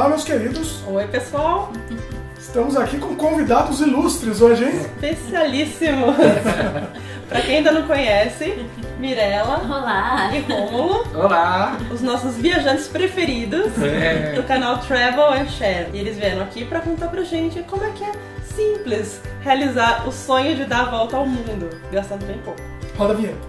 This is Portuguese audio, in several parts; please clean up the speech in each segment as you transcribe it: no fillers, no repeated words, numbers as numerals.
Olá, meus queridos. Oi, pessoal. Estamos aqui com convidados ilustres hoje, hein? Especialíssimo. Pra quem ainda não conhece, Mirella. Olá. E Rômulo. Olá. Os nossos viajantes preferidos do canal Travel and Share. E eles vieram aqui pra contar pra gente como é que é simples realizar o sonho de dar a volta ao mundo, gastando bem pouco. Roda a vinheta.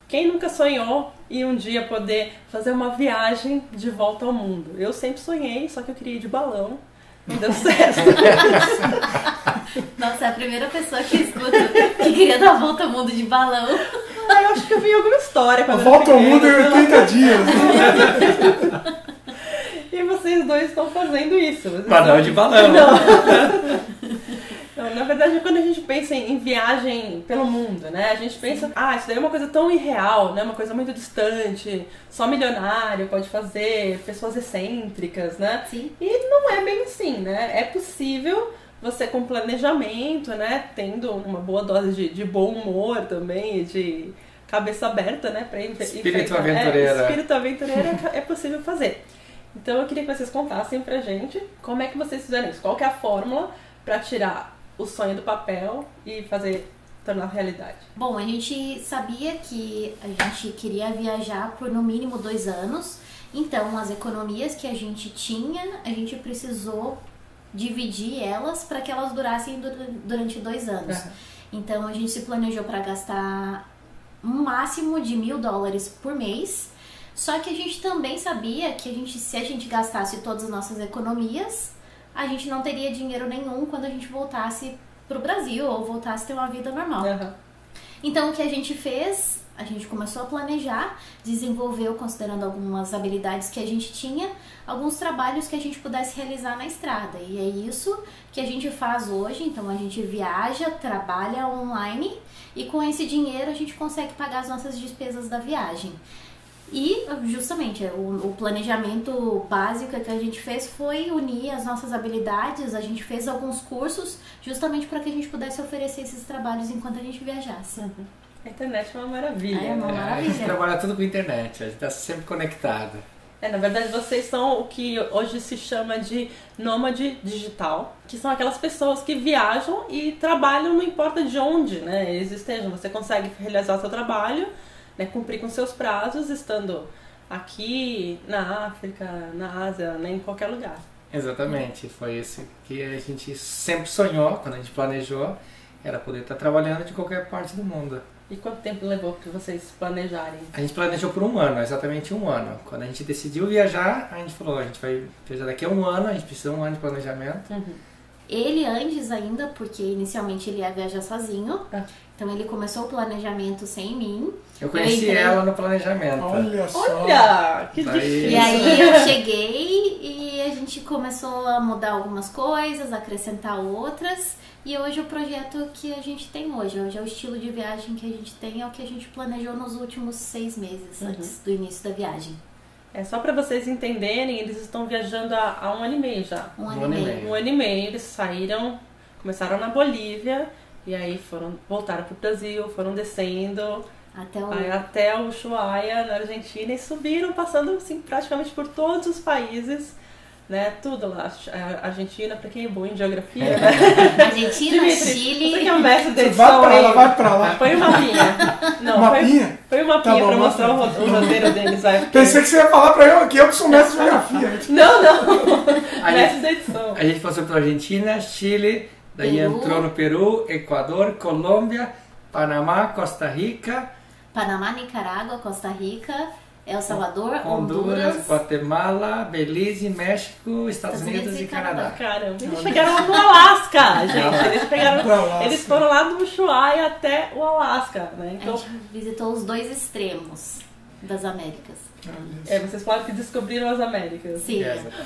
Quem nunca sonhou em um dia poder fazer uma viagem de volta ao mundo? Eu sempre sonhei, só que eu queria ir de balão. Não deu certo. Nossa, é a primeira pessoa que escuta que queria dar a volta ao mundo de balão. Eu acho que eu vi alguma história. A volta ao mundo em 80 dias. E vocês dois estão fazendo isso. Balão de balão. Não, na verdade, quando a gente pensa em viagem pelo mundo, né? A gente pensa, isso daí é uma coisa tão irreal, né? Uma coisa muito distante, só milionário pode fazer, pessoas excêntricas, né? Sim. E não é bem assim, né? É possível você com planejamento, né? Tendo uma boa dose de bom humor também, de cabeça aberta, né? Espírito aventureiro. Espírito aventureiro é possível fazer. Então eu queria que vocês contassem pra gente como é que vocês fizeram isso. Qual que é a fórmula pra tirar o sonho do papel e tornar realidade? Bom, a gente sabia que a gente queria viajar por no mínimo 2 anos. Então, as economias que a gente tinha, a gente precisou dividir elas para que elas durassem durante 2 anos. Uhum. Então, a gente se planejou para gastar um máximo de $1.000 por mês. Só que a gente também sabia que se a gente gastasse todas as nossas economias, a gente não teria dinheiro nenhum quando a gente voltasse pro Brasil ou voltasse a ter uma vida normal. Uhum. Então, o que a gente fez? A gente começou a planejar, desenvolveu, considerando algumas habilidades que a gente tinha, alguns trabalhos que a gente pudesse realizar na estrada. E é isso que a gente faz hoje. Então, a gente viaja, trabalha online e com esse dinheiro a gente consegue pagar as nossas despesas da viagem. E, justamente, o planejamento básico que a gente fez foi unir as nossas habilidades. A gente fez alguns cursos justamente para que a gente pudesse oferecer esses trabalhos enquanto a gente viajasse. A internet é uma maravilha. É uma maravilha. A gente trabalha tudo com internet, a gente está sempre conectado. Na verdade, vocês são o que hoje se chama de nômade digital, que são aquelas pessoas que viajam e trabalham não importa de onde, né, eles estejam. Você consegue realizar o seu trabalho, né, cumprir com seus prazos, estando aqui, na África, na Ásia, né, em qualquer lugar. Exatamente, foi isso que a gente sempre sonhou, quando a gente planejou, era poder estar trabalhando de qualquer parte do mundo. E quanto tempo levou para vocês planejarem? A gente planejou por 1 ano, exatamente 1 ano. Quando a gente decidiu viajar, a gente falou, a gente vai viajar daqui a 1 ano, a gente precisa de 1 ano de planejamento. Uhum. Ele antes ainda, porque inicialmente ele ia viajar sozinho, então ele começou o planejamento sem mim. Eu conheci ela no planejamento. Olha só. Olha, que difícil. E aí eu cheguei e a gente começou a mudar algumas coisas, acrescentar outras. E hoje o projeto que a gente tem hoje é o estilo de viagem que a gente tem, é o que a gente planejou nos últimos 6 meses antes do início da viagem. Só para vocês entenderem, eles estão viajando há 1 ano e meio já. 1 ano e meio. 1 ano e meio, eles começaram na Bolívia, e aí voltaram pro Brasil, foram descendo até o Ushuaia, na Argentina, e subiram, passando assim, praticamente por todos os países, né? Tudo lá. A Argentina, pra quem é bom em geografia, né? Argentina, Dimitri, Chile. você que é um mestre de Vai edição pra aí. lá, vai pra lá. Põe um mapinha. Não, Mapinha? Põe um mapinha Tá bom, pra mostrar o mapinha. roteiro deles. Vai. Pensei que você ia falar pra eu que eu que sou mestre de geografia. Não. A Mestre de edição. A gente passou pela Argentina, Chile, daí Peru. entrou no Peru, Equador, Colômbia, Panamá, Costa Rica, Panamá, Nicarágua, Costa Rica, El Salvador, Honduras, Honduras. Guatemala, Belize, México, Estados Unidos e Canadá. Caramba, eles chegaram lá no Alasca, gente. Pro Alasca. Eles foram lá do Ushuaia até o Alasca, né? A Então, gente visitou os 2 extremos das Américas. vocês falaram que descobriram as Américas. Sim.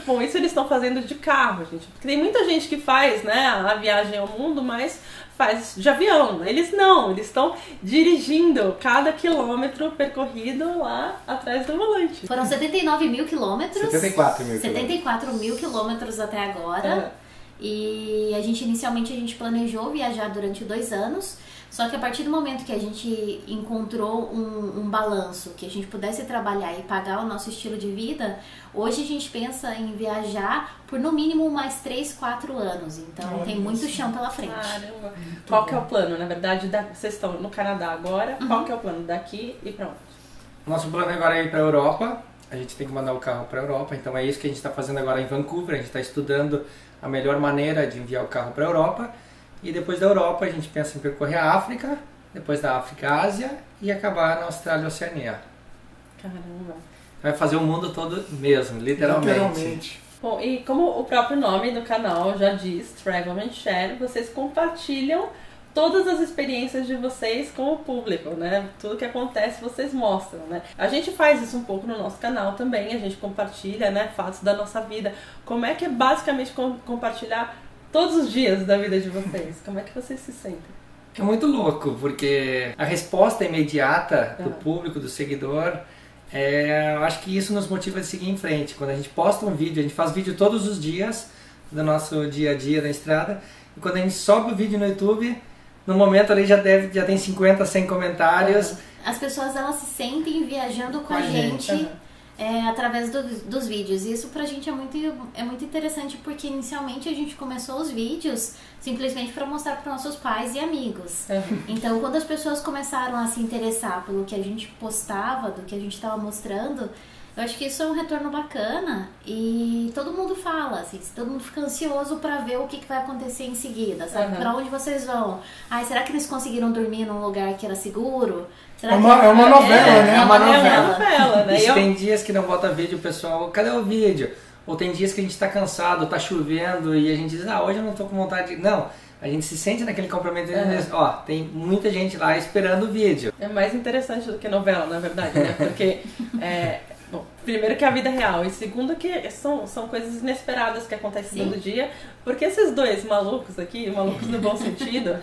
Bom, isso eles estão fazendo de carro, gente. Porque tem muita gente que faz, né, a viagem ao mundo, mas faz de avião. Eles não, eles estão dirigindo cada quilômetro percorrido lá atrás do volante. Foram 79 mil quilômetros. 74 mil quilômetros. 74 mil quilômetros até agora. E inicialmente a gente planejou viajar durante 2 anos, Só que a partir do momento que a gente encontrou um balanço, que a gente pudesse trabalhar e pagar o nosso estilo de vida, hoje a gente pensa em viajar por no mínimo mais 3, 4 anos. Então tem muito chão pela frente. Caramba. Qual que é o plano? Na verdade, vocês estão no Canadá agora, qual que é o plano daqui e pra onde? Nosso plano agora é ir para a Europa. A gente tem que mandar o carro para a Europa, então é isso que a gente está fazendo agora em Vancouver. A gente está estudando a melhor maneira de enviar o carro para a Europa. E depois da Europa a gente pensa em percorrer a África, depois da África a Ásia e acabar na Austrália e Oceania. Caramba. Vai fazer o mundo todo mesmo, literalmente. Bom, e como o próprio nome do canal já diz, Travel and Share, vocês compartilham todas as experiências de vocês com o público, né? Tudo que acontece vocês mostram, né? A gente faz isso um pouco no nosso canal também, a gente compartilha, né, fatos da nossa vida. Como é que é basicamente compartilhar todos os dias da vida de vocês? Como é que vocês se sentem? É muito louco, porque a resposta imediata do público, do seguidor, eu acho que isso nos motiva a seguir em frente. Quando a gente posta um vídeo, a gente faz vídeo todos os dias do nosso dia a dia na estrada, e quando a gente sobe o vídeo no YouTube, no momento ali já tem 50, 100 comentários. As pessoas, elas se sentem viajando com a gente. Através dos vídeos. Isso pra gente é muito interessante, porque inicialmente a gente começou os vídeos simplesmente para mostrar para nossos pais e amigos. Então, quando as pessoas começaram a se interessar pelo que a gente postava, do que a gente estava mostrando, eu acho que isso é um retorno bacana e todo mundo fala, assim, todo mundo fica ansioso para ver o que vai acontecer em seguida, sabe? Pra onde vocês vão? Ai, será que eles conseguiram dormir num lugar que era seguro? É uma novela, né? É uma novela, né? E tem dias que não bota vídeo, o pessoal, cadê o vídeo? Ou tem dias que a gente tá cansado, tá chovendo e a gente diz, hoje eu não tô com vontade de... Não, a gente se sente naquele comprometimento e diz, tem muita gente lá esperando o vídeo. É mais interessante do que novela, na verdade, né? Porque... Bom, primeiro que é a vida real e segundo que são coisas inesperadas que acontecem todo dia, porque esses dois malucos aqui, malucos no bom sentido,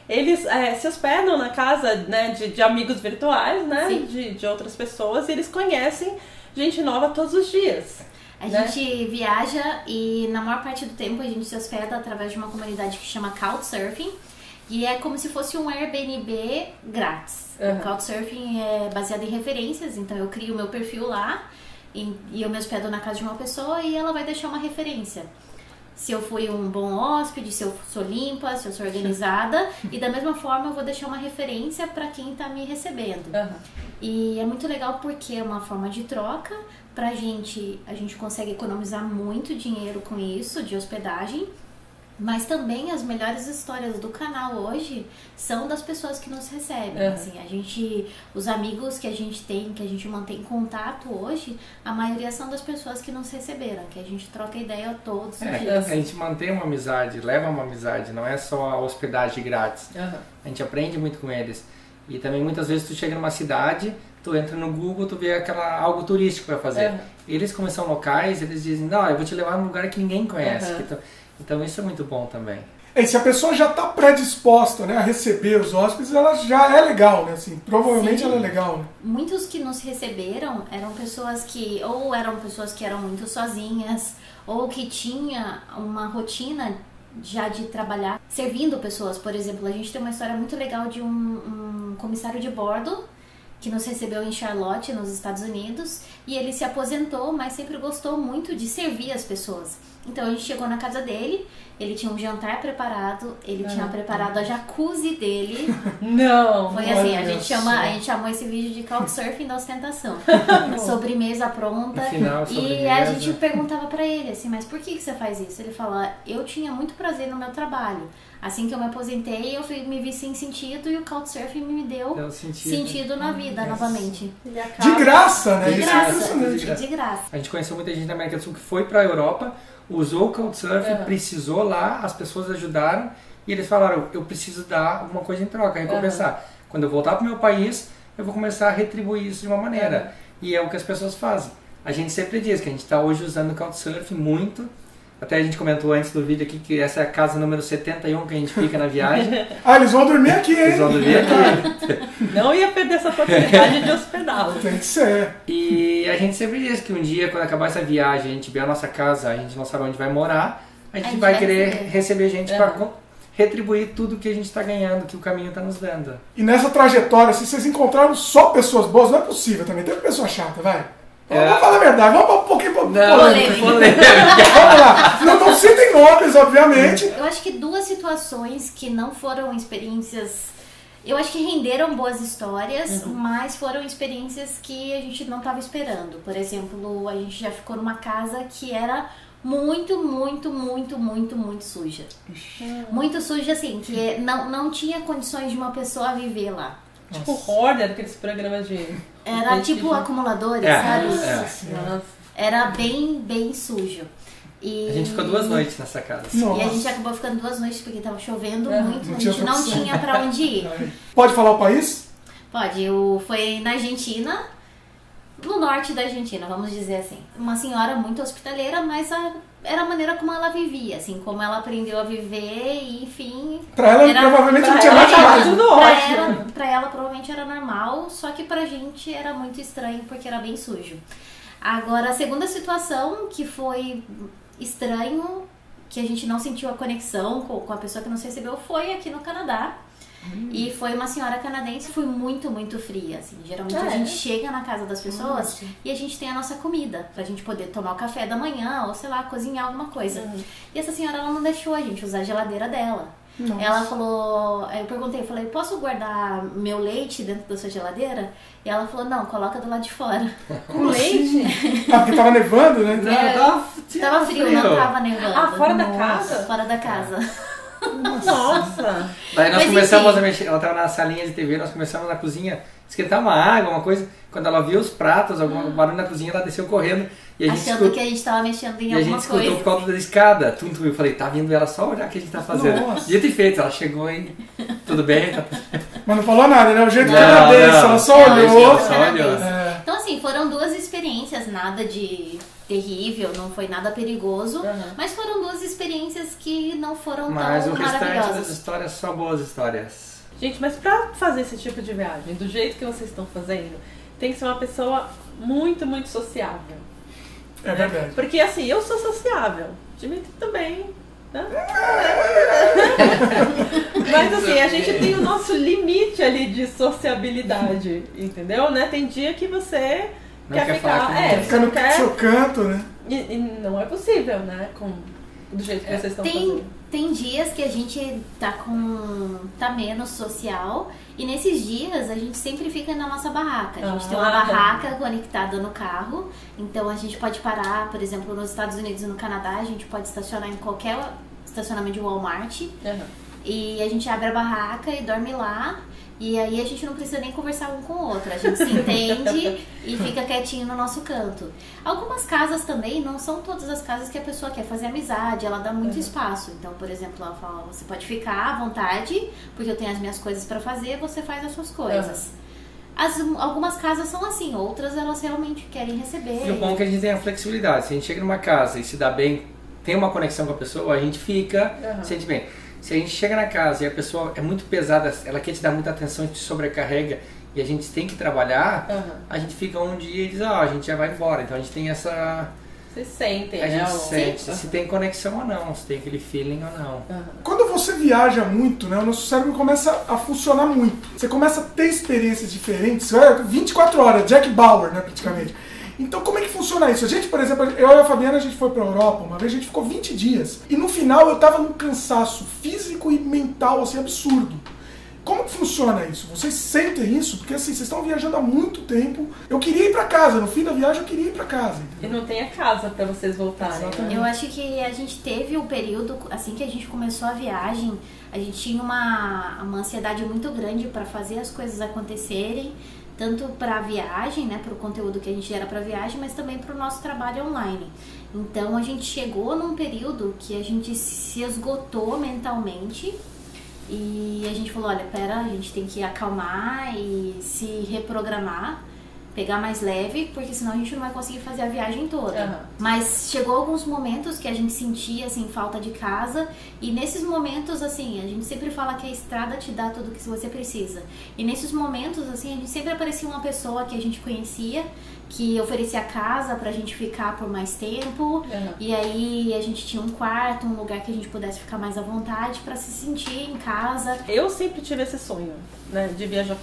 eles se hospedam na casa, né, de amigos virtuais, né, de outras pessoas, e eles conhecem gente nova todos os dias. A gente viaja e na maior parte do tempo a gente se hospeda através de uma comunidade que chama Couchsurfing. E é como se fosse um Airbnb grátis. O Couchsurfing é baseado em referências, então eu crio o meu perfil lá e eu me hospedo na casa de uma pessoa e ela vai deixar uma referência. Se eu fui um bom hóspede, se eu sou limpa, se eu sou organizada. E da mesma forma eu vou deixar uma referência para quem está me recebendo. E é muito legal porque é uma forma de troca. A gente consegue economizar muito dinheiro com isso, de hospedagem. Mas também as melhores histórias do canal hoje são das pessoas que nos recebem. Assim, os amigos que a gente tem, que a gente mantém contato hoje, a maioria são das pessoas que nos receberam, que a gente troca ideia todos os dias. A gente mantém uma amizade, leva uma amizade, não é só a hospedagem grátis. A gente aprende muito com eles. E também muitas vezes tu chega numa cidade, tu entra no Google, tu vê algo turístico para fazer. Eles, como são locais, eles dizem, não, eu vou te levar num lugar que ninguém conhece. Então isso é muito bom também. E se a pessoa já está predisposta, né, a receber os hóspedes, ela já é legal, né? Assim, provavelmente ela é legal. Né? Muitos que nos receberam eram pessoas que eram muito sozinhas, ou que tinha uma rotina já de trabalhar servindo pessoas. Por exemplo, a gente tem uma história muito legal de um comissário de bordo que nos recebeu em Charlotte, nos Estados Unidos, e ele se aposentou, mas sempre gostou muito de servir as pessoas. Então a gente chegou na casa dele, ele tinha um jantar preparado, ele tinha preparado a jacuzzi dele. Não! Foi assim, a gente chamou esse vídeo de Couchsurfing da ostentação. Sobremesa pronta. Final, sobremesa. E a gente perguntava pra ele assim, mas por que você faz isso? Ele fala, eu tinha muito prazer no meu trabalho. Assim que eu me aposentei, eu me vi sem sentido e o Couchsurfing me deu sentido na vida novamente. De graça, né? De graça. A gente conheceu muita gente da América do Sul que foi pra Europa, usou o Couchsurfing, precisou lá, as pessoas ajudaram e eles falaram, eu preciso dar alguma coisa em troca, recompensar. Quando eu voltar pro meu país, eu vou começar a retribuir isso de uma maneira. E é o que as pessoas fazem. A gente sempre diz que a gente está hoje usando o Couchsurfing muito. Até a gente comentou antes do vídeo aqui que essa é a casa número 71 que a gente fica na viagem. Eles vão dormir aqui, hein? Eles vão dormir aqui. Não ia perder essa oportunidade de hospedá-los. Tem que ser. E a gente sempre diz que um dia, quando acabar essa viagem, a gente vê a nossa casa, a gente não sabe onde vai morar, a gente vai querer receber gente para retribuir tudo que a gente está ganhando, que o caminho está nos dando. E nessa trajetória, se vocês encontraram só pessoas boas, não é possível também. Teve pessoa chata, vai. Vamos falar a verdade, vamos um pouquinho polêmica. Vamos lá. Não citem nomes, obviamente. Eu acho que 2 situações que não foram experiências... Eu acho que renderam boas histórias, mas foram experiências que a gente não estava esperando. Por exemplo, a gente já ficou numa casa que era muito suja. Muito suja, assim, que não tinha condições de uma pessoa viver lá. Tipo Hoarder, aqueles programas de... Era tipo acumuladores, sabe? Era bem sujo. E... A gente ficou 2 noites nessa casa. E a gente acabou ficando 2 noites porque tava chovendo muito, a gente não tinha pra onde ir. Pode falar o país? Pode, foi na Argentina, no norte da Argentina, vamos dizer assim. Uma senhora muito hospitaleira, mas era a maneira como ela vivia, assim, como ela aprendeu a viver e, enfim... Pra ela, provavelmente, não tinha nada mais. Pra ela, provavelmente, era normal, só que pra gente era muito estranho, porque era bem sujo. Agora, a segunda situação, que foi estranho, que a gente não sentiu a conexão com a pessoa que nos recebeu, foi aqui no Canadá. E foi uma senhora canadense, foi muito fria, assim. Geralmente a gente chega na casa das pessoas e a gente tem a nossa comida, pra gente poder tomar o café da manhã, ou sei lá, cozinhar alguma coisa. E essa senhora, ela não deixou a gente usar a geladeira dela. Nossa. Ela falou, eu perguntei, eu falei, posso guardar meu leite dentro da sua geladeira? E ela falou, não, coloca do lado de fora. Com leite? Porque tava nevando, né? Tava frio, não tava nevando. Ah, fora da casa? Fora da casa. Nossa! Daí nós começamos a mexer, ela tava na salinha de TV, nós começamos na cozinha esquentar uma água, uma coisa. Quando ela viu os pratos, algum barulho na cozinha, ela desceu correndo. E a gente achando que a gente tava mexendo em alguma coisa. E a gente escutou por causa da escada. Eu falei, tá vindo ela só olhar o que a gente tá fazendo. Dito e feito, ela chegou e tudo bem. Mas não falou nada, né? O jeito canadense, ela só olhou. Então assim, foram 2 experiências, nada de terrível, não foi nada perigoso, mas foram 2 experiências que não foram tão maravilhosas. Mas o restante das histórias são boas histórias. Gente, mas pra fazer esse tipo de viagem, do jeito que vocês estão fazendo, tem que ser uma pessoa muito sociável. É verdade. Porque assim, eu sou sociável, Dimitri também, né? Mas assim, a gente tem o nosso limite ali de sociabilidade, entendeu? Né? Tem dia que você quer ficar... Quer ficar no seu canto, né? E não é possível, né? Do jeito que vocês estão fazendo. Tem dias que a gente tá menos social e nesses dias a gente sempre fica na nossa barraca. A gente tem uma barraca conectada no carro, então a gente pode parar, por exemplo, nos Estados Unidos e no Canadá, a gente pode estacionar em qualquer estacionamento de Walmart e a gente abre a barraca e dorme lá. E aí a gente não precisa nem conversar um com o outro, a gente se entende e fica quietinho no nosso canto. Algumas casas também, não são todas as casas que a pessoa quer fazer amizade, ela dá muito espaço. Então, por exemplo, ela fala, você pode ficar à vontade, porque eu tenho as minhas coisas pra fazer, você faz as suas coisas. Algumas casas são assim, outras elas realmente querem receber. E o bom é que a gente tem a flexibilidade, se a gente chega numa casa e se dá bem, tem uma conexão com a pessoa, a gente fica, sente bem. Se a gente chega na casa e a pessoa é muito pesada, ela quer te dar muita atenção e te sobrecarrega e a gente tem que trabalhar, a gente fica um dia e diz, a gente já vai embora. Então a gente tem essa... Vocês sentem, a gente sente se tem conexão ou não, se tem aquele feeling ou não. Quando você viaja muito, né, o nosso cérebro começa a funcionar muito. Você começa a ter experiências diferentes, 24 horas, Jack Bauer, né, praticamente. Então, como é que funciona isso? A gente, por exemplo, eu e a Fabiana, a gente foi pra Europa uma vez, a gente ficou 20 dias. E no final eu tava num cansaço físico e mental, assim, absurdo. Como que funciona isso? Vocês sentem isso? Porque, assim, vocês estão viajando há muito tempo. Eu queria ir pra casa, no fim da viagem eu queria ir pra casa. Entendeu? E não tem a casa pra vocês voltarem. Exatamente. Eu acho que a gente teve um período, assim que a gente começou a viagem, a gente tinha uma ansiedade muito grande pra fazer as coisas acontecerem. Tanto para a viagem, né, para o conteúdo que a gente gera para a viagem, mas também para o nosso trabalho online. Então a gente chegou num período que a gente se esgotou mentalmente e a gente falou, olha, a gente tem que acalmar e se reprogramar, pegar mais leve, porque senão a gente não vai conseguir fazer a viagem toda. Mas chegou alguns momentos que a gente sentia, assim, falta de casa, e nesses momentos, assim, a gente sempre fala que a estrada te dá tudo que você precisa. E nesses momentos, assim, a gente sempre aparecia uma pessoa que a gente conhecia, que oferecia casa pra gente ficar por mais tempo. E aí a gente tinha um quarto, um lugar que a gente pudesse ficar mais à vontade pra se sentir em casa. Eu sempre tive esse sonho, né, de viajar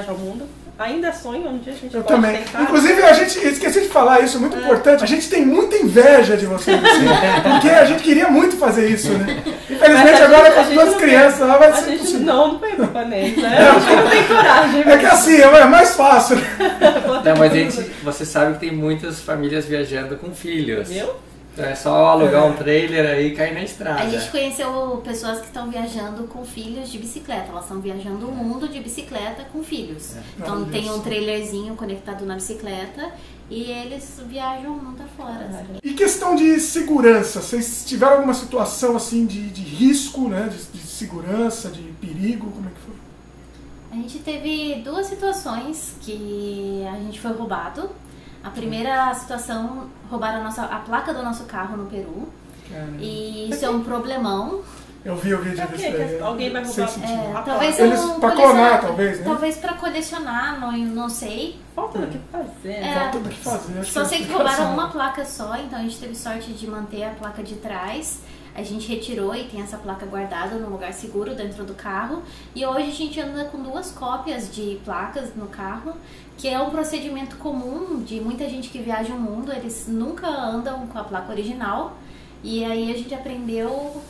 ao mundo. Ainda é sonho, um dia a gente Eu pode também. tentar. Inclusive, a gente esqueci de falar isso, é muito importante. A gente tem muita inveja de vocês, assim, porque a gente queria muito fazer isso, né? Infelizmente, agora com as duas crianças lá vai A ser gente impossível. não preocupa neles, né? A gente não tem coragem. É que assim, é mais fácil. Não, mas você sabe que tem muitas famílias viajando com filhos. Viu? Então é só alugar um trailer aí e cair na estrada. A gente conheceu pessoas que estão viajando com filhos de bicicleta. Elas estão viajando o mundo de bicicleta com filhos. Então Olha tem um só. trailerzinho conectado na bicicleta e eles viajam o mundo afora. Assim. E questão de segurança, vocês tiveram alguma situação assim de risco, né? De segurança, de perigo, como é que foi? A gente teve 2 situações que a gente foi roubado. A primeira situação, roubaram a placa do nosso carro no Peru. Caramba. E isso é um problemão. Eu vi o vídeo Pra disso quê? daí. Alguém vai Sem roubar? sentido. Talvez Eles um pra colecionar- clonar, talvez, né? Talvez pra colecionar, não sei. Falta do que fazer. É. né? Falta do que fazer. acho Só que sei que explicação. roubaram uma placa só, então a gente teve sorte de manter a placa de trás. A gente retirou e tem essa placa guardada num lugar seguro dentro do carro. E hoje a gente anda com 2 cópias de placas no carro, que é um procedimento comum de muita gente que viaja o mundo. Eles nunca andam com a placa original. E aí a gente aprendeu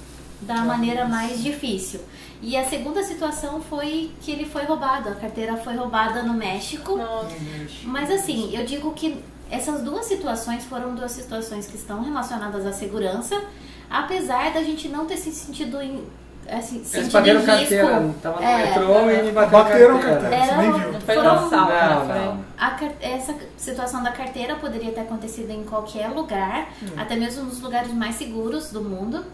da maneira mais difícil. E a segunda situação foi que ele foi roubado. A carteira foi roubada no México. Nossa. Mas assim, eu digo que essas 2 situações foram 2 situações que estão relacionadas à segurança, apesar da gente não ter se sentido assim, Eles sentido bateram em carteira, risco. tava no É. metrô e me bateram Bateram carteira. carteira, você nem Era- viu. Não foi Foram- um assalto, Não, né? não. Essa situação da carteira poderia ter acontecido em qualquer lugar, até mesmo nos lugares mais seguros do mundo.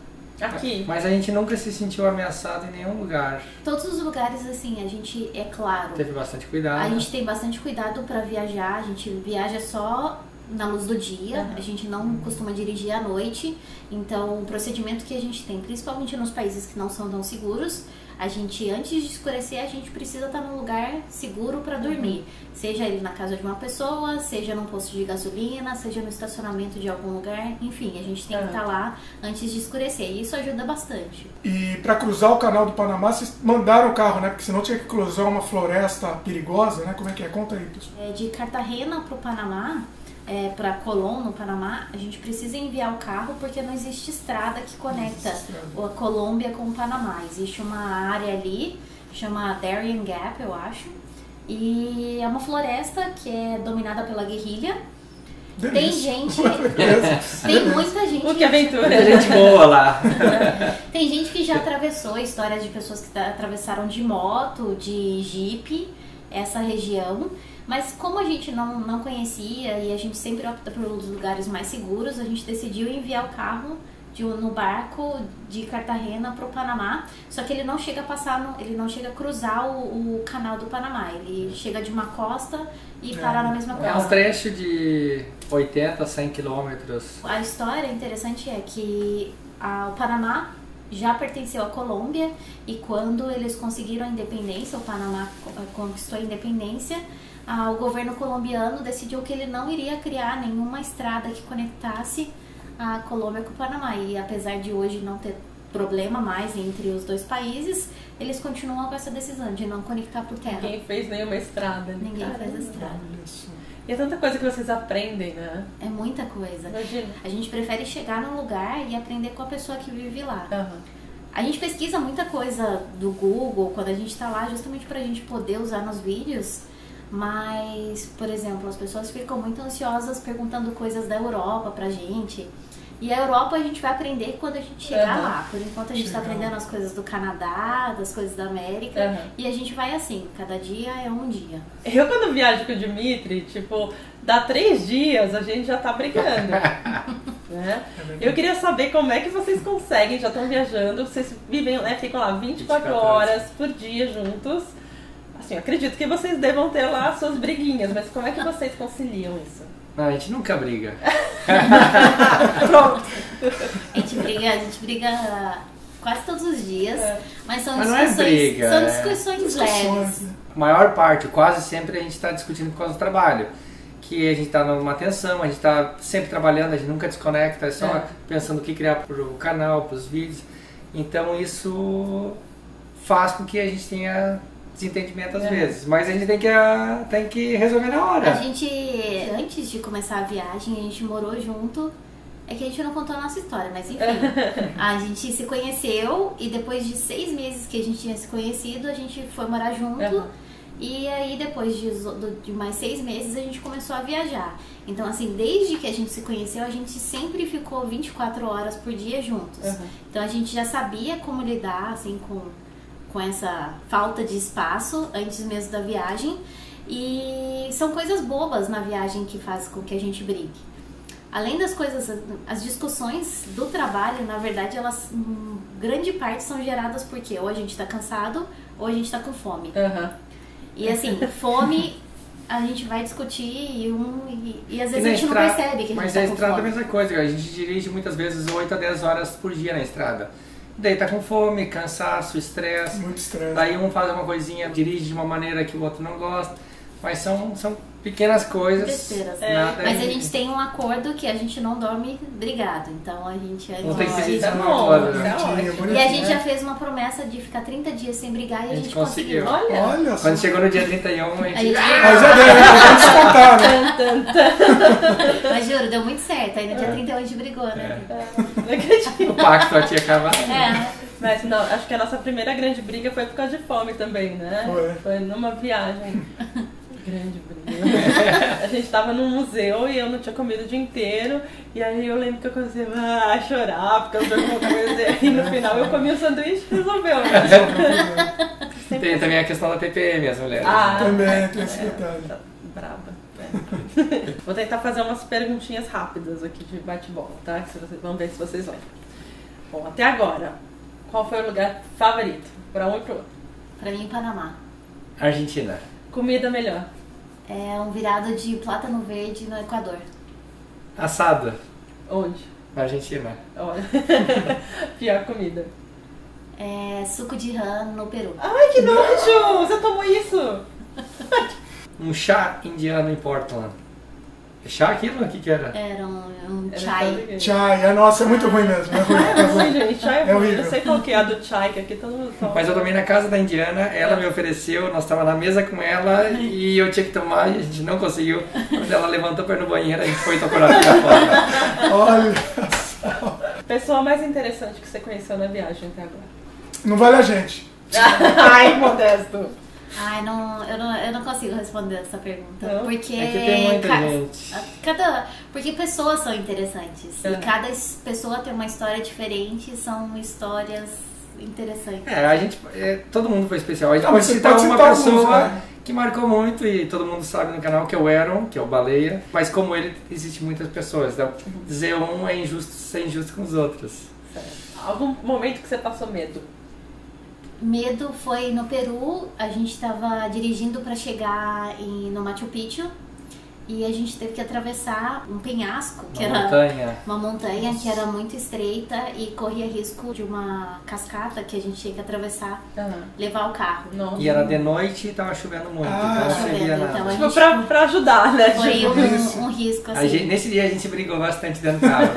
Aqui. Mas a gente nunca se sentiu ameaçado em nenhum lugar. Todos os lugares, assim, a gente, é claro, Teve bastante cuidado. a gente tem bastante cuidado pra viajar, a gente viaja só na luz do dia, a gente não costuma dirigir à noite, então o procedimento que a gente tem, principalmente nos países que não são tão seguros, a gente, antes de escurecer, a gente precisa estar num lugar seguro para dormir, seja ele na casa de uma pessoa, seja num posto de gasolina, seja no estacionamento de algum lugar, enfim, a gente tem que estar lá antes de escurecer, e isso ajuda bastante. E pra cruzar o canal do Panamá, vocês mandaram o carro, né? Porque senão tinha que cruzar uma floresta perigosa, né? Como é que é? Conta aí, pessoal. De Cartagena para o Panamá, para Colón, no Panamá, a gente precisa enviar o carro porque não existe estrada que conecta a Colômbia com o Panamá. Existe uma área ali, chama Darien Gap, eu acho, e é uma floresta que é dominada pela guerrilha. Tem Delícia. gente, Beleza. tem muita gente, Que aventura. Muita gente boa lá. tem gente que já atravessou, histórias de pessoas que atravessaram de moto, de jipe, essa região. Mas como a gente não conhecia e a gente sempre opta pelos lugares mais seguros, a gente decidiu enviar o carro no barco de Cartagena para o Panamá. Só que ele não chega a passar, ele não chega a cruzar o canal do Panamá. Ele chega de uma costa e para na mesma É um costa. trecho de 80 a 100 quilômetros. A história interessante é que o Panamá já pertenceu à Colômbia e quando eles conseguiram a independência, o Panamá conquistou a independência, o governo colombiano decidiu que ele não iria criar nenhuma estrada que conectasse a Colômbia com o Panamá. E apesar de hoje não ter problema mais entre os 2 países, eles continuam com essa decisão de não conectar por terra. Ninguém fez nenhuma estrada. Ninguém Caramba. fez estrada. Olha só. E é tanta coisa que vocês aprendem, né? É muita coisa. Imagina. A gente prefere chegar num lugar e aprender com a pessoa que vive lá. Aham. A gente pesquisa muita coisa do Google quando a gente tá lá, justamente pra gente poder usar nos vídeos. Mas, por exemplo, as pessoas ficam muito ansiosas perguntando coisas da Europa pra gente. E a Europa a gente vai aprender quando a gente chegar Uhum. lá. Por enquanto a gente tá aprendendo as coisas do Canadá, das coisas da América. Uhum. E a gente vai assim, cada dia é um dia. Eu quando viajo com o Dimitri, tipo, dá 3 dias, a gente já tá brigando. Né? Eu queria saber como é que vocês conseguem, já estão viajando, vocês vivem, né, ficam lá 24 horas por dia juntos. Assim, acredito que vocês devam ter lá suas briguinhas, mas como é que vocês conciliam isso? Não, a gente nunca briga. Pronto. A gente briga quase todos os dias, mas são Mas não é discussões, briga, são é discussões Discussões, leves. né? A maior parte, quase sempre, a gente está discutindo por causa do trabalho. que a gente tá numa tensão, a gente tá sempre trabalhando, a gente nunca desconecta, é só pensando o que criar pro canal, pros vídeos. Então isso faz com que a gente tenha desentendimento às vezes, mas a gente tem que resolver na hora. A gente, antes de começar a viagem, a gente morou junto. É que a gente não contou a nossa história, mas enfim. A gente se conheceu e depois de 6 meses que a gente tinha se conhecido, a gente foi morar junto. E aí depois de mais 6 meses a gente começou a viajar. Então assim, desde que a gente se conheceu, a gente sempre ficou 24 horas por dia juntos. Então a gente já sabia como lidar assim com essa falta de espaço antes mesmo da viagem. E são coisas bobas na viagem que faz com que a gente brigue. Além das coisas, as discussões do trabalho, na verdade, elas, grande parte são geradas porque ou a gente tá cansado ou a gente tá com fome. E assim, fome, a gente vai discutir e às vezes a gente não percebe que a gente tá com fome. Mas a estrada é a mesma coisa, a gente dirige muitas vezes 8 a 10 horas por dia na estrada. Daí tá com fome, cansaço, estresse. Muito estresse. Daí um faz uma coisinha, dirige de uma maneira que o outro não gosta. Mas são pequenas coisas. Besteiras. Mas a gente tem um acordo que a gente não dorme brigado. Então a gente... Não tem que ser isso, E a gente já fez uma promessa de ficar 30 dias sem brigar e a gente conseguiu. Olha só. Quando chegou no dia 31, a gente... Mas já deu descontar, né? Mas juro, deu muito certo. Aí no dia 31 a gente brigou, né? O pacto tinha acabado. Mas não, acho que a nossa primeira grande briga foi por causa de fome também, né? Foi numa viagem. Grande briga. A gente tava num museu e eu não tinha comido o dia inteiro. E aí eu lembro que eu comecei a chorar porque eu não tinha comido. E no final eu comi o sanduíche e resolveu, né? Tem também a questão da TPM, as mulheres. Também tem esse detalhe. Braba. Vou tentar fazer umas perguntinhas rápidas aqui de bate-bola, tá? Vamos ver se vocês vão. Bom, até agora, qual foi o lugar favorito? Pra um e pro outro? Pra mim, Panamá. Argentina. Comida melhor? É um virado de plátano verde no Equador. Assada. Onde? Na Argentina. Olha. Pior comida. É suco de rã no Peru. Ai, que nojo! Você tomou isso? Um chá indiano em Portland. É chá aquilo? O que era? Era um chai. Chai, nossa, é muito ruim mesmo. É ruim, gente. Chai é ruim. horrível. Eu sei qual que é a do chai, que aqui todo mundo toma. Mas eu tomei na casa da indiana, ela me ofereceu, nós estávamos na mesa com ela e eu tinha que tomar e a gente não conseguiu. Quando ela levantou para ir no banheiro, a gente foi tocar a fora. Olha só. Pessoa mais interessante que você conheceu na viagem até agora? Não vale a gente. Ai, Modesto. Ai, eu não consigo responder essa pergunta. Não? Porque É que tem muita gente. porque pessoas são interessantes. E cada pessoa tem uma história diferente, são histórias interessantes. A gente. Todo mundo foi especial. A gente Não, pode você citar pode uma citar pessoa alguns, né? que marcou muito e todo mundo sabe no canal que é o Aaron, que é o Baleia. Mas como ele, existe muitas pessoas. Então, dizer um é injusto ser injusto com os outros. Certo. Algum momento que você passou medo? Medo foi no Peru, a gente estava dirigindo para chegar no Machu Picchu e a gente teve que atravessar um penhasco, que era uma montanha que era muito estreita e corria risco de uma cascata que a gente tinha que atravessar, levar o carro. Nossa. E era de noite e estava chovendo muito, então não servia nada. Então, Tipo, pra ajudar, né? Foi um risco assim. Nesse dia a gente brigou bastante dentro do carro.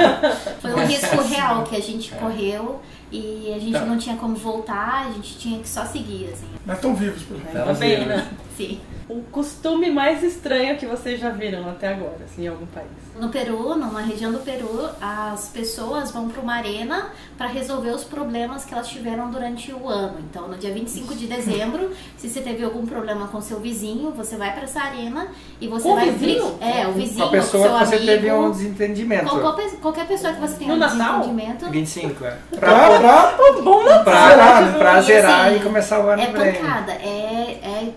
Foi um risco real que a gente correu. E a gente não tinha como voltar, a gente tinha que só seguir, assim. Mas estão vivos, por exemplo. Tá bem, né? Sim. O costume mais estranho que vocês já viram até agora, assim, em algum país? No Peru, numa região do Peru, as pessoas vão para uma arena para resolver os problemas que elas tiveram durante o ano. Então, no dia 25 de dezembro, se você teve algum problema com seu vizinho, você vai para essa arena e você vai... Vizinho? O vizinho, Uma pessoa seu que você amigo, teve um desentendimento. Qualquer pessoa que você tenha No um Natal? desentendimento. 25, Bom Natal! Pra zerar assim, e começar o ano é bem. pancada, é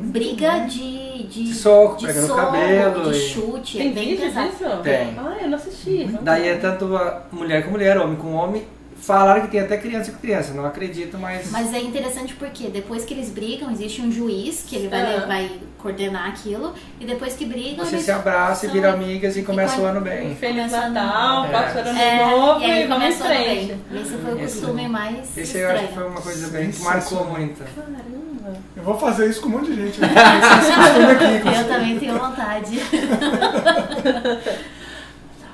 briga de soco, de pega no soco, cabelo. de E... chute, Tem é bem vídeo pesado. disso? Tem. Ah, eu não assisti. Daí é tanto a mulher com mulher, homem com homem. Falaram que tem até criança com criança, não acredito, mas... Mas é interessante porque depois que eles brigam, existe um juiz que ele vai coordenar aquilo. E depois que brigam, Você eles se abraça e viram amigas e começa o ano bem. Feliz Natal, próximo ano É, novo e aí vamos em começou o ano frente. bem. Esse foi o costume mais Esse eu acho que estranho. foi uma coisa bem que marcou muito. Caramba, Eu vou fazer isso com um monte de gente. Aqui, eu também tenho vontade.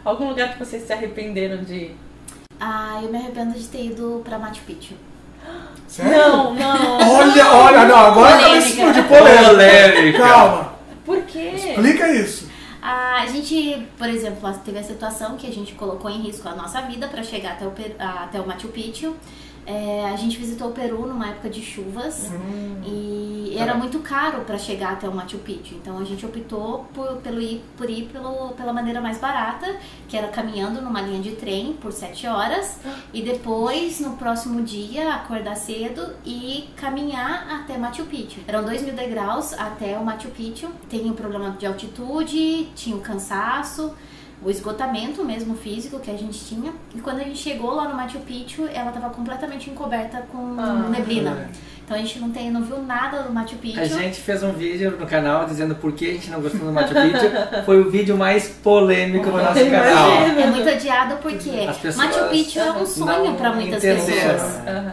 Algum lugar que vocês se arrependeram de ir? Eu me arrependo de ter ido pra Machu Picchu. Sério? Não. Olha, não, agora vai explodir polêmica. Calma. Por quê? Explica isso. A gente, por exemplo, teve a situação que a gente colocou em risco a nossa vida para chegar até o Machu Picchu. A gente visitou o Peru numa época de chuvas e era muito caro para chegar até o Machu Picchu. Então a gente optou por ir pela maneira mais barata, que era caminhando numa linha de trem por 7 horas e depois, no próximo dia, acordar cedo e caminhar até Machu Picchu. Eram 2.000 degraus até o Machu Picchu. Tem um problema de altitude, tinha o cansaço, o esgotamento mesmo físico que a gente tinha. E quando a gente chegou lá no Machu Picchu, ela estava completamente encoberta com neblina. Então a gente não viu nada do Machu Picchu. A gente fez um vídeo no canal dizendo por que a gente não gostou do Machu Picchu. Foi o vídeo mais polêmico do nosso canal. É muito adiado porque Machu Picchu é um sonho para muitas pessoas.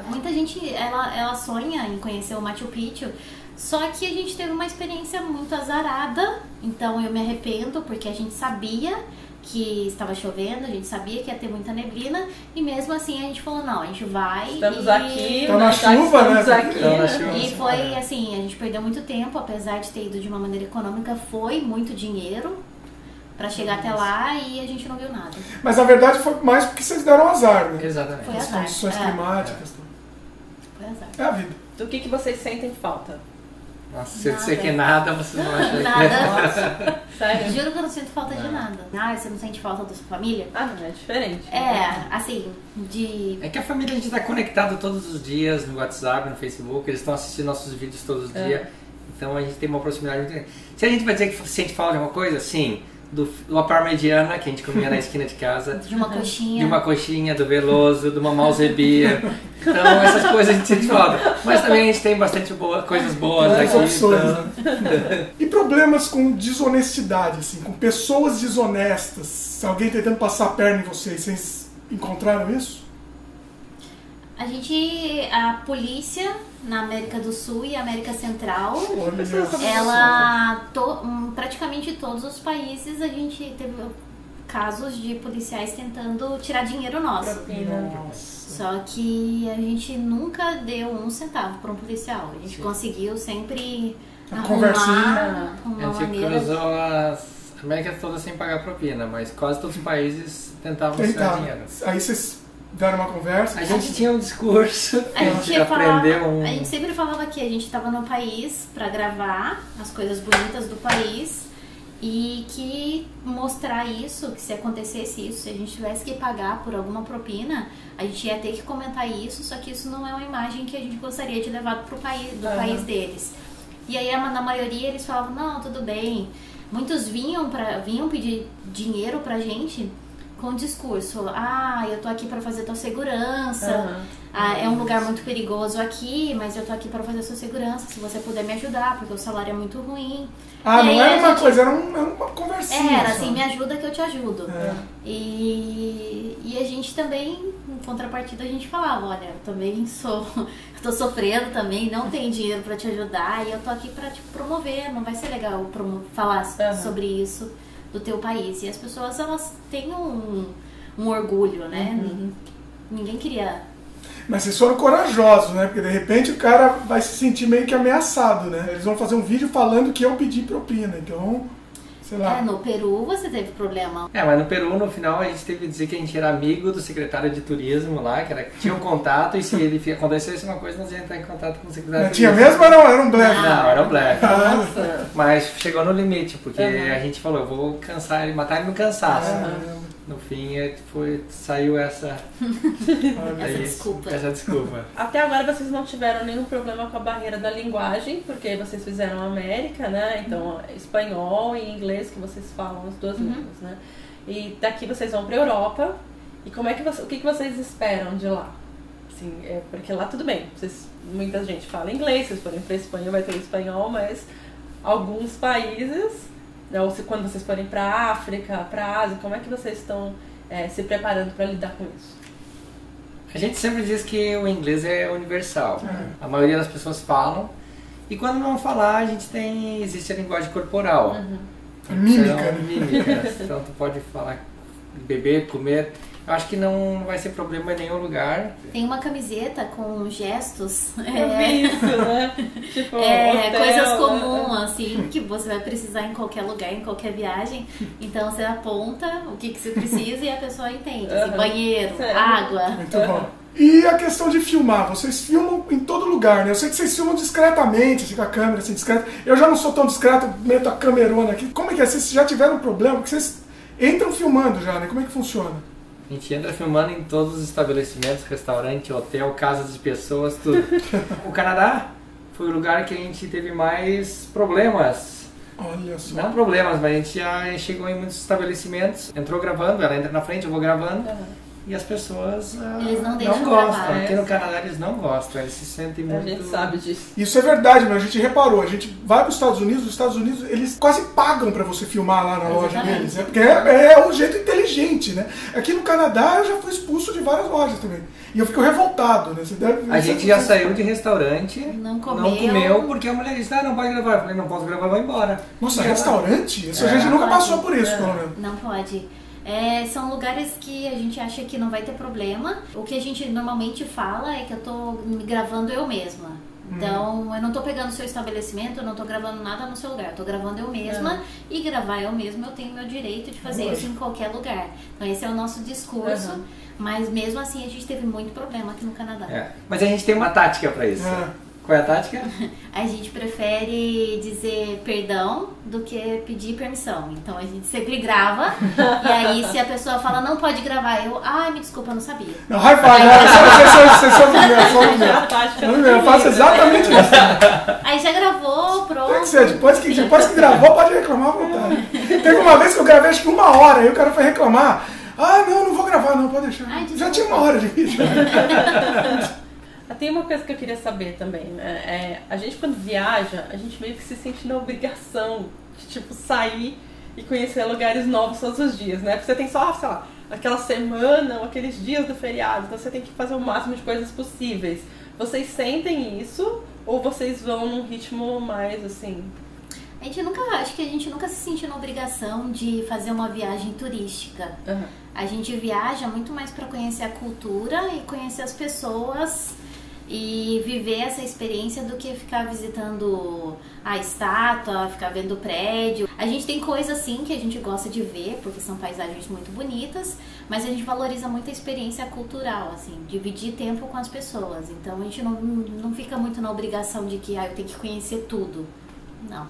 Muita gente ela sonha em conhecer o Machu Picchu. Só que a gente teve uma experiência muito azarada. Então eu me arrependo porque a gente sabia que estava chovendo, a gente sabia que ia ter muita neblina e mesmo assim a gente falou, não, a gente vai estamos aqui, tá na chuva, né? E foi assim, a gente perdeu muito tempo, apesar de ter ido de uma maneira econômica, foi muito dinheiro pra chegar até lá e a gente não viu nada. Mas na verdade foi mais porque vocês deram azar, né? Exatamente. Foi as azar. condições climáticas. Foi azar. É a vida. Do que vocês sentem falta? Nossa, se eu disser que nada, vocês não acham Nada. Sério? Juro que eu não sinto falta de nada. Você não sente falta da sua família? Não, é diferente. Assim, É que a família a gente está conectado todos os dias no WhatsApp, no Facebook, eles estão assistindo nossos vídeos todos os dias. Então a gente tem uma proximidade. Se a gente vai dizer que sente falta de uma coisa, sim. Do parmegiana, que a gente comia na esquina de casa. De uma coxinha. De uma coxinha, do Veloso, de uma Malzebia. Então essas coisas a gente sente falta. Mas também a gente tem bastante coisas boas aqui. Opções, né? E problemas com desonestidade, assim, com pessoas desonestas? Alguém tentando passar a perna em vocês, vocês encontraram isso? A polícia na América do Sul e América Central, praticamente todos os países a gente teve casos de policiais tentando tirar dinheiro nosso. Só que a gente nunca deu 1 centavo para um policial. A gente conseguiu sempre arrumar uma a gente cruzou as Américas todas sem pagar propina, mas quase todos os países tentavam tirar dinheiro. Aí vocês deram uma conversa? A gente tinha um discurso, a gente aprendeu A gente sempre falava que a gente estava no país para gravar as coisas bonitas do país e que mostrar isso, que se acontecesse isso, se a gente tivesse que pagar por alguma propina, a gente ia ter que comentar isso, só que isso não é uma imagem que a gente gostaria de levar pro país, do país deles. E aí, na maioria, eles falavam, não, tudo bem. Muitos vinham pedir dinheiro pra gente com o discurso, eu tô aqui pra fazer tua segurança, é um lugar muito perigoso aqui, mas eu tô aqui pra fazer sua segurança, se você puder me ajudar, porque o salário é muito ruim. Não era uma coisa, era uma conversinha. Era assim, me ajuda que eu te ajudo. E a gente também, em contrapartida, a gente falava, olha, eu também eu tô sofrendo também, não tenho dinheiro pra te ajudar, e eu tô aqui pra te promover, não vai ser legal falar sobre isso do teu país. E as pessoas, elas têm um orgulho, né? Ninguém queria... Mas vocês foram corajosos, né? Porque de repente o cara vai se sentir meio que ameaçado, né? Eles vão fazer um vídeo falando que eu pedi propina, então... sei lá. No Peru você teve problema. Mas no Peru, no final, a gente teve que dizer que a gente era amigo do secretário de turismo lá, que tinha um contato, e se ele acontecesse uma coisa, nós ia entrar em contato com o secretário de turismo. Tinha mesmo ou era um blefe? Não, era um blefe. Nossa. Mas chegou no limite, porque a gente falou, eu vou cansar ele, matar ele no cansaço. No fim, saiu essa desculpa. Até agora vocês não tiveram nenhum problema com a barreira da linguagem, porque vocês fizeram América, né? Então, espanhol e inglês que vocês falam, as duas línguas, né? E daqui vocês vão pra Europa. E o que vocês esperam de lá? Assim, porque lá tudo bem, muita gente fala inglês, se vocês forem pra Espanha vai ter espanhol, mas alguns países... ou quando vocês forem para a África, para a Ásia, como é que vocês estão se preparando para lidar com isso? A gente sempre diz que o inglês é universal. A maioria das pessoas falam E quando não falar, existe a linguagem corporal. Mímica, né? Mímica. Então tu pode falar, beber, comer. Eu acho que não vai ser problema em nenhum lugar. Tem uma camiseta com gestos. Eu vi isso, né? Tipo, hotel, coisas comuns, assim, que você vai precisar em qualquer lugar, em qualquer viagem. Então você aponta o que você precisa e a pessoa entende. Assim, banheiro, água. Muito bom. E a questão de filmar, vocês filmam em todo lugar, né? Eu sei que vocês filmam discretamente, assim, com a câmera assim, discreta. Eu já não sou tão discreto, meto a camerona aqui. Como é que é? Vocês já tiveram um problema? Porque vocês entram filmando já, né? Como é que funciona? A gente entra filmando em todos os estabelecimentos, restaurante, hotel, casas de pessoas, tudo. O Canadá foi o lugar que a gente teve mais problemas. Olha só. Não problemas, mas a gente já chegou em muitos estabelecimentos, entrou gravando, ela entra na frente, eu vou gravando. E as pessoas eles não gostam. Gravar, aqui no Canadá eles não gostam, eles se sentem muito... A gente sabe disso. Isso é verdade, mas a gente reparou. A gente vai para os Estados Unidos eles quase pagam para você filmar lá na loja deles. Porque é um jeito inteligente, né? Aqui no Canadá eu já fui expulso de várias lojas também. E eu fico revoltado, né? A gente já saiu de restaurante, não comeu, porque a mulher disse, não pode gravar. Eu falei, não posso gravar, vou embora. Nossa, restaurante? Isso a gente nunca passou por isso, pelo menos. Não pode. São lugares que a gente acha que não vai ter problema. O que a gente normalmente fala é que eu tô me gravando eu mesma. Então, eu não tô pegando o seu estabelecimento, eu não tô gravando nada no seu lugar. Eu tô gravando eu mesma e gravar eu mesma, eu tenho meu direito de fazer isso em qualquer lugar. Então, esse é o nosso discurso. Mas mesmo assim, a gente teve muito problema aqui no Canadá. Mas a gente tem uma tática pra isso. Qual é a tática? A gente prefere dizer perdão do que pedir permissão. Então a gente sempre grava. E aí se a pessoa fala não pode gravar, me desculpa, eu não sabia. Não, high five, eu faço exatamente isso. Aí já gravou, pronto. Tem que ser, depois que gravou, pode reclamar à vontade. Teve uma vez que eu gravei acho que 1 hora, aí o cara foi reclamar. Não vou gravar, não, pode deixar. Já tinha 1 hora de vídeo. Tem uma coisa que eu queria saber também, né? A gente quando viaja, a gente meio que se sente na obrigação de, tipo, sair e conhecer lugares novos todos os dias, né? Porque você tem só, sei lá, aquela semana ou aqueles dias do feriado, então você tem que fazer o máximo de coisas possíveis. Vocês sentem isso ou vocês vão num ritmo mais, assim... Acho que a gente nunca se sentiu na obrigação de fazer uma viagem turística. A gente viaja muito mais para conhecer a cultura e conhecer as pessoas e viver essa experiência do que ficar visitando a estátua, ficar vendo o prédio. A gente tem coisas assim que a gente gosta de ver, porque são paisagens muito bonitas, mas a gente valoriza muito a experiência cultural, assim, dividir tempo com as pessoas. Então a gente não fica muito na obrigação de que eu tenho que conhecer tudo. Não.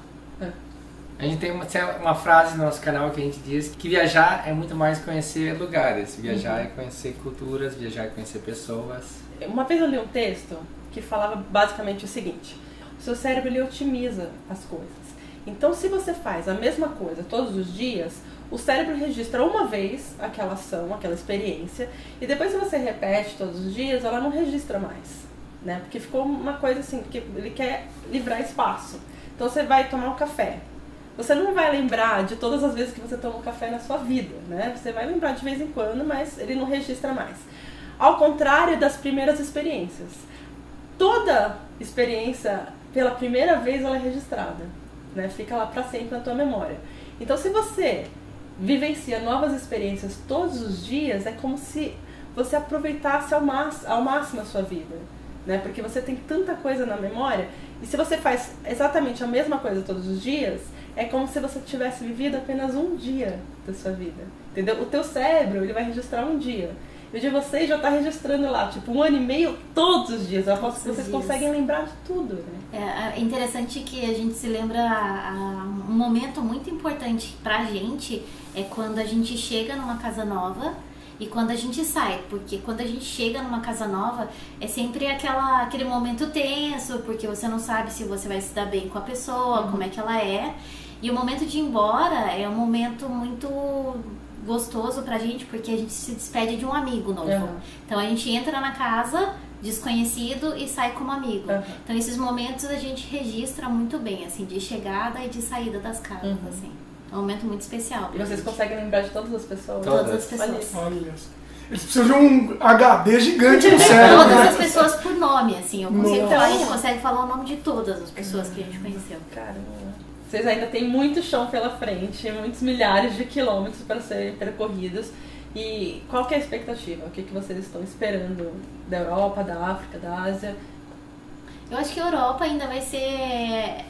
A gente tem uma frase no nosso canal que a gente diz que viajar é muito mais conhecer lugares. Viajar é conhecer culturas, viajar é conhecer pessoas. Uma vez eu li um texto que falava basicamente o seguinte: o seu cérebro ele otimiza as coisas. Então se você faz a mesma coisa todos os dias, o cérebro registra uma vez aquela ação, aquela experiência, e depois se você repete todos os dias, ela não registra mais, né? Porque ficou uma coisa assim, porque ele quer livrar espaço. Então você vai tomar um café. Você não vai lembrar de todas as vezes que você toma um café na sua vida, né? Você vai lembrar de vez em quando, mas ele não registra mais. Ao contrário das primeiras experiências. Toda experiência, pela primeira vez, ela é registrada, né? Fica lá pra sempre na tua memória. Então, se você vivencia novas experiências todos os dias, é como se você aproveitasse ao máximo a sua vida, né? Porque você tem tanta coisa na memória, e se você faz exatamente a mesma coisa todos os dias, é como se você tivesse vivido apenas um dia da sua vida, entendeu? O teu cérebro, ele vai registrar um dia. E o de vocês já está registrando lá, tipo, 1 ano e meio todos os dias. Eu aposto que vocês conseguem lembrar de tudo, né? É interessante que a gente se lembra um momento muito importante pra gente é quando a gente chega numa casa nova e quando a gente sai, porque quando a gente chega numa casa nova é sempre aquele momento tenso, porque você não sabe se você vai se dar bem com a pessoa, como é que ela é. E o momento de ir embora é um momento muito gostoso pra gente, porque a gente se despede de um amigo novo. Então a gente entra na casa desconhecido e sai como amigo. Então esses momentos a gente registra muito bem, assim, de chegada e de saída das casas, assim. É um momento muito especial. E vocês conseguem lembrar de todas as pessoas? Todas as pessoas. Olha. Eles precisam de um HD gigante no cérebro. Todas Né? as pessoas por nome, assim. Eu consigo Nossa. falar, a gente consegue falar o nome de todas as pessoas que a gente conheceu. Caramba. Vocês ainda têm muito chão pela frente, muitos milhares de quilômetros para serem percorridos. E qual que é a expectativa? O que vocês estão esperando da Europa, da África, da Ásia? Eu acho que a Europa ainda vai ser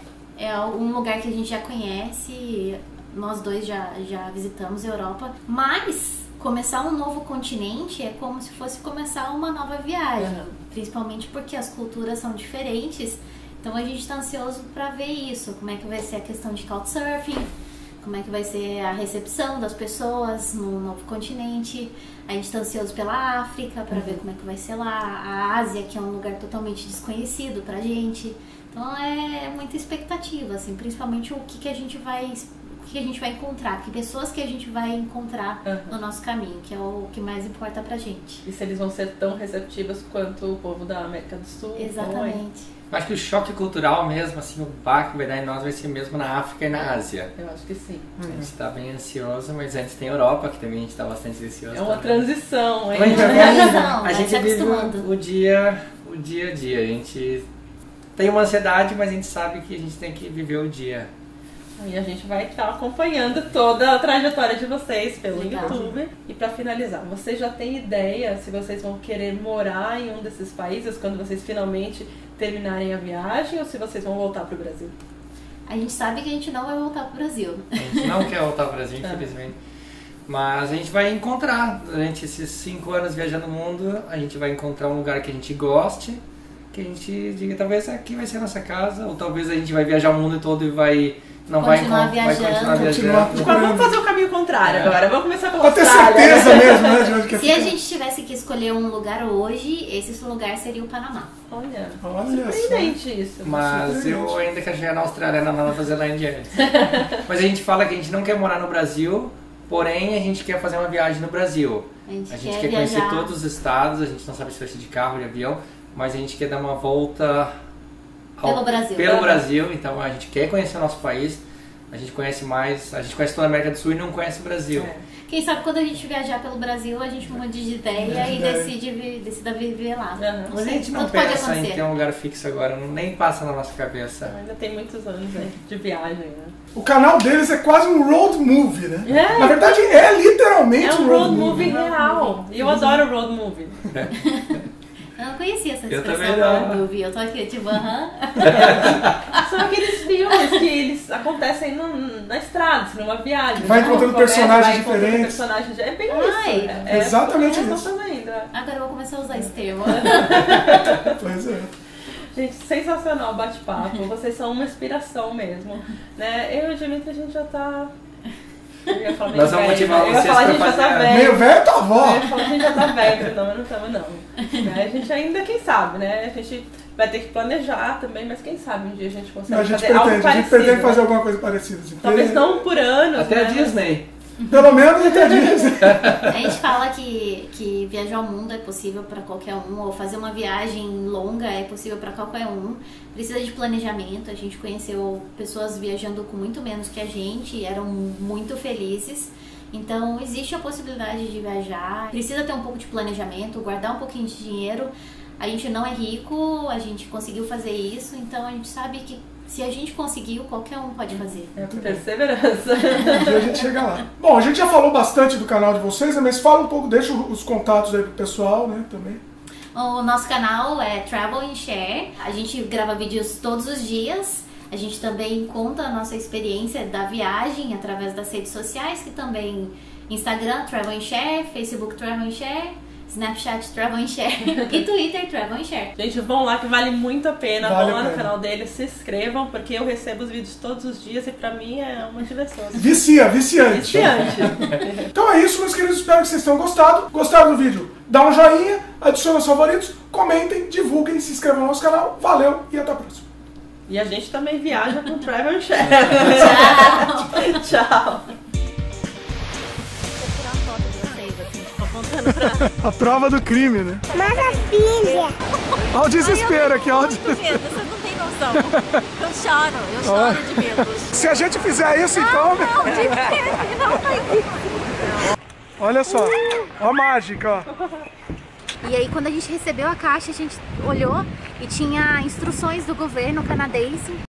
um lugar que a gente já conhece. Nós dois já visitamos a Europa. Mas começar um novo continente é como se fosse começar uma nova viagem. Principalmente porque as culturas são diferentes. Então a gente está ansioso para ver isso. Como é que vai ser a questão de couchsurfing. Como é que vai ser a recepção das pessoas no novo continente. A gente está ansioso pela África para ver como é que vai ser lá. A Ásia, que é um lugar totalmente desconhecido pra gente. Então é muita expectativa, assim, principalmente o que a gente vai encontrar, que pessoas que a gente vai encontrar no nosso caminho, que é o que mais importa pra gente. E se eles vão ser tão receptivos quanto o povo da América do Sul? Exatamente. Acho que o choque cultural mesmo, assim, o baque que vai dar em nós vai ser mesmo na África e na Ásia. Eu acho que sim. A gente está bem ansioso, mas antes tem a Europa, que também a gente está bastante ansioso. É uma também. transição, hein? A gente vai vive acostumando. o dia a dia. A gente tem uma ansiedade, mas a gente sabe que a gente tem que viver o dia. E a gente vai estar acompanhando toda a trajetória de vocês pelo Legal. YouTube. E para finalizar, vocês já têm ideia se vocês vão querer morar em um desses países quando vocês finalmente terminarem a viagem ou se vocês vão voltar para o Brasil? A gente sabe que a gente não vai voltar pro Brasil. A gente não quer voltar para o Brasil, infelizmente. Mas a gente vai encontrar, durante esses 5 anos viajando o mundo, a gente vai encontrar um lugar que a gente goste, que a gente diga, talvez aqui vai ser a nossa casa, ou talvez a gente vai viajar o mundo todo e vai Continuar vai continuar viajando. viajando. Tipo, vamos fazer o caminho contrário agora. Vamos começar pela Pra ter Austrália. certeza mesmo, né, de onde que é Se a ficar. gente tivesse que escolher um lugar hoje, esse lugar seria o Panamá. Olha Olha surpreendente isso. Mas eu ainda quero chegar na Austrália e na Nova Zelândia antes. Mas a gente fala que a gente não quer morar no Brasil, porém a gente quer fazer uma viagem no Brasil. A gente quer quer conhecer viajar. todos os estados, a gente não sabe se vai ser de carro ou de avião, mas a gente quer dar uma volta Pelo Brasil. Pelo Brasil, então a gente quer conhecer o nosso país. A gente conhece toda a América do Sul e não conhece o Brasil. Quem sabe quando a gente viajar pelo Brasil, a gente muda de ideia e decida viver lá. Mas a gente não Tudo pode pensa em acontecer. ter um lugar fixo agora, nem passa na nossa cabeça. Ainda tem muitos anos aí de viagem, né? O canal deles é quase um road movie, né? É. Na verdade, é literalmente É um road movie real. E eu adoro road movie. Eu não conhecia essa Eu expressão também não. road movie. Eu tô aqui tipo, São aqueles filmes que eles acontecem na estrada, assim, numa viagem. Vai né? encontrando Começa, personagens vai encontrando diferentes. personagens. É bem Ai, isso. exatamente eu tô isso. também, né? Agora eu vou começar a usar esse termo. Pois é. Gente, sensacional o bate-papo. Vocês são uma inspiração mesmo. Né? Eu e o Dimitri, a gente já tá... Eu ia falar meio Nós vamos velho, motivar né? Eu ia vocês falar, a pra gente já tá fazer- velho. Meio velho tua avó. Eu ia falar, a gente já tá velho, não, mas não estamos não. Né? A gente ainda, quem sabe, né? A gente vai ter que planejar também, mas quem sabe um dia a gente consegue A gente fazer algo pretende, parecido. fazer né? alguma coisa parecida. Assim. Talvez não por anos, Até né? a Disney. Pelo menos até Disney. A gente fala que viajar ao mundo é possível para qualquer um, ou fazer uma viagem longa é possível para qualquer um. Precisa de planejamento. A gente conheceu pessoas viajando com muito menos que a gente e eram muito felizes. Então, existe a possibilidade de viajar. Precisa ter um pouco de planejamento, guardar um pouquinho de dinheiro. A gente não é rico, a gente conseguiu fazer isso, então a gente sabe que se a gente conseguiu, qualquer um pode fazer. É perseverança. Um dia a gente chega lá. Bom, a gente já falou bastante do canal de vocês, né, mas fala um pouco, deixa os contatos aí pro pessoal, né, também. O nosso canal é Travel and Share. A gente grava vídeos todos os dias. A gente também conta a nossa experiência da viagem através das redes sociais, que também Instagram, Travel and Share, Facebook, Travel and Share, Snapchat, Travel and Share e Twitter, Travel and Share. Gente, vão lá que vale muito a pena. Vale Vão lá a no pena. canal deles, se inscrevam, porque eu recebo os vídeos todos os dias e pra mim é uma diversão. Viciante. Viciante. Então é isso, meus queridos. Espero que vocês tenham gostado. Gostaram do vídeo? Dá um joinha, adicione aos favoritos, comentem, divulguem, se inscrevam no nosso canal. Valeu e até a próxima. E a gente também viaja com Travel and Share. Tchau! Tchau. A prova do crime, né? Maravilha! Olha o desespero aqui, olha o Você não tem noção. Eu choro de medo. Se a gente fizer isso, então... Não, de medo, não faz isso. Olha só, ó a mágica, ó. E aí quando a gente recebeu a caixa, a gente olhou e tinha instruções do governo canadense